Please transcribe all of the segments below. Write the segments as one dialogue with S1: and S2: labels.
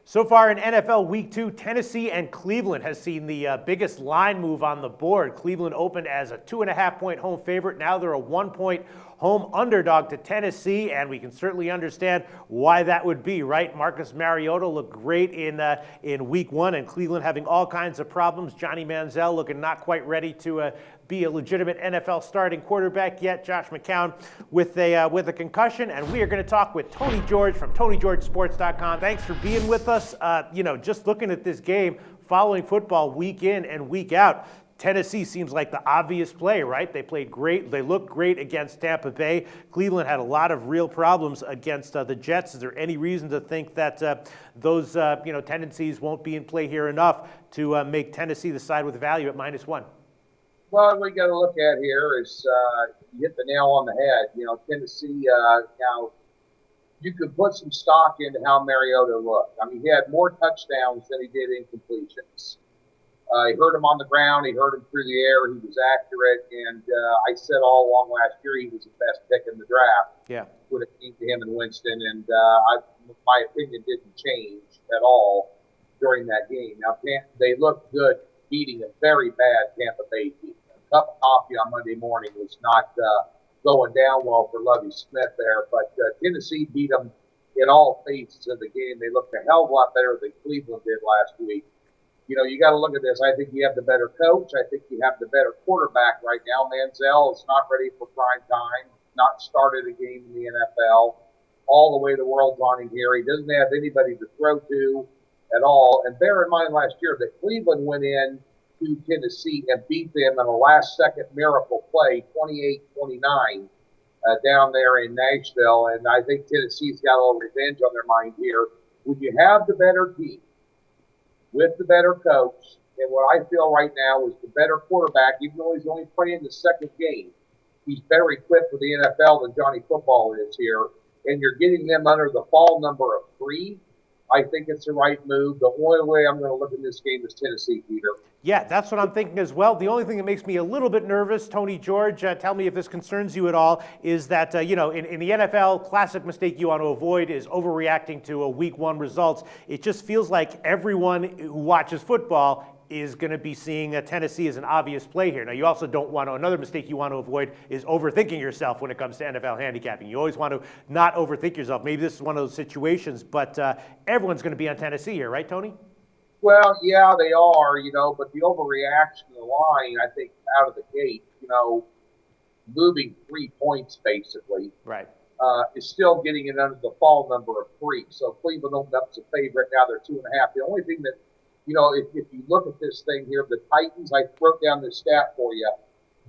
S1: So far in NFL Week 2, Tennessee and Cleveland has seen the biggest line move on the board. Cleveland opened as a 2.5-point home favorite. Now they're a 1-point home underdog to Tennessee, and we can certainly understand why that would be, right? Marcus Mariota looked great in Week 1, and Cleveland having all kinds of problems. Johnny Manziel looking not quite ready to be a legitimate NFL starting quarterback yet. Josh McCown with a concussion, and we are going to talk with Tony George from TonyGeorgeSports.com. Thanks for being with us. Just looking at this game, following football week in and week out, Tennessee seems like the obvious play, right? They played great. They looked great against Tampa Bay. Cleveland had a lot of real problems against the Jets. Is there any reason to think that those tendencies won't be in play here enough to make Tennessee the side with value at -1?
S2: Well, what we got to look at here is you hit the nail on the head. Tennessee, now you could put some stock into how Mariota looked. I mean, he had more touchdowns than he did incompletions. He hurt him on the ground. He hurt him through the air. He was accurate. And I said all along last year he was the best pick in the draft.
S1: Yeah.
S2: When it came to him and Winston. And my opinion didn't change at all during that game. Now, they looked good beating a very bad Tampa Bay team. A cup of coffee on Monday morning was not going down well for Lovie Smith there. But Tennessee beat them in all phases of the game. They looked a hell of a lot better than Cleveland did last week. You got to look at this. I think you have the better coach. I think you have the better quarterback right now. Manziel is not ready for prime time, not started a game in the NFL. All the way the world's on him here. He doesn't have anybody to throw to at all. And bear in mind last year that Cleveland went in to Tennessee and beat them in a last-second miracle play, 28-29, down there in Nashville. And I think Tennessee's got a little revenge on their mind here. When you have the better team, with the better coach, and what I feel right now is the better quarterback, even though he's only playing the second game, he's better equipped for the NFL than Johnny Football is here, and you're getting them under the fall number of 3, I think it's the right move. The only way I'm going to look at this game is Tennessee, Peter.
S1: Yeah, that's what I'm thinking as well. The only thing that makes me a little bit nervous, Tony George, tell me if this concerns you at all, is that, in the NFL, classic mistake you want to avoid is overreacting to a Week 1 results. It just feels like everyone who watches football is going to be seeing Tennessee as an obvious play here. Now, you also don't want to, another mistake you want to avoid is overthinking yourself when it comes to NFL handicapping. You always want to not overthink yourself. Maybe this is one of those situations, but everyone's going to be on Tennessee here, right, Tony?
S2: Well, yeah, they are, but the overreaction of the line, I think, out of the gate, moving 3 points basically,
S1: right,
S2: is still getting it under the fall number of 3. So Cleveland opened up as a favorite. Now they're 2.5. The only thing that, if you look at this thing here, the Titans, I wrote down this stat for you,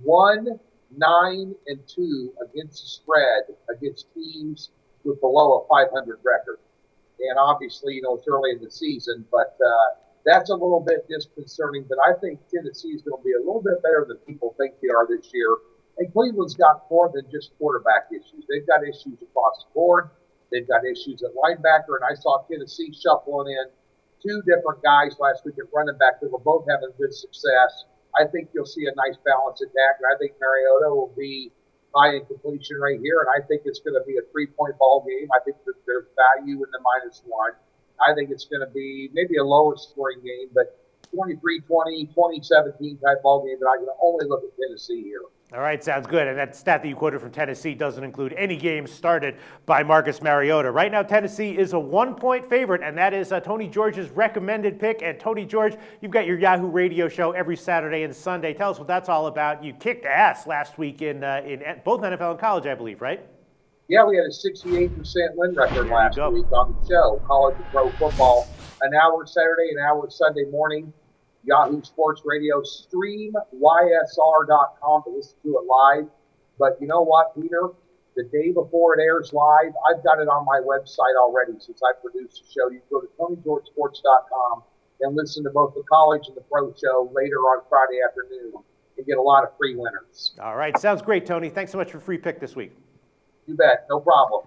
S2: 1, 9, and 2 against the spread against teams with below a 500 record. And obviously, it's early in the season, but that's a little bit disconcerting. But I think Tennessee is going to be a little bit better than people think they are this year. And Cleveland's got more than just quarterback issues. They've got issues across the board. They've got issues at linebacker. And I saw Tennessee shuffling in 2 different guys last week at running back that were both having good success. I think you'll see a nice balance attack. And I think Mariota will be high in completion rate here, and I think it's going to be a 3-point ball game. I think that there's value in the -1. I think it's going to be maybe a lower scoring game, but 23-20, 20-17 type ball game, but I can only look at Tennessee here.
S1: All right, sounds good. And that stat that you quoted from Tennessee doesn't include any games started by Marcus Mariota. Right now, Tennessee is a 1-point favorite, and that is Tony George's recommended pick. And Tony George, you've got your Yahoo radio show every Saturday and Sunday. Tell us what that's all about. You kicked ass last week in both NFL and college, I believe, right?
S2: Yeah, we had a 68% win record last week on the show, college and pro football. An hour Saturday, an hour Sunday morning. Yahoo Sports Radio, stream ysr.com to listen to it live. But you know what, Peter? The day before it airs live, I've got it on my website already since I produced the show. You can go to TonyGeorgeSports.com and listen to both the college and the pro show later on Friday afternoon and get a lot of free winners.
S1: All right, sounds great, Tony. Thanks so much for free pick this week.
S2: You bet, no problem.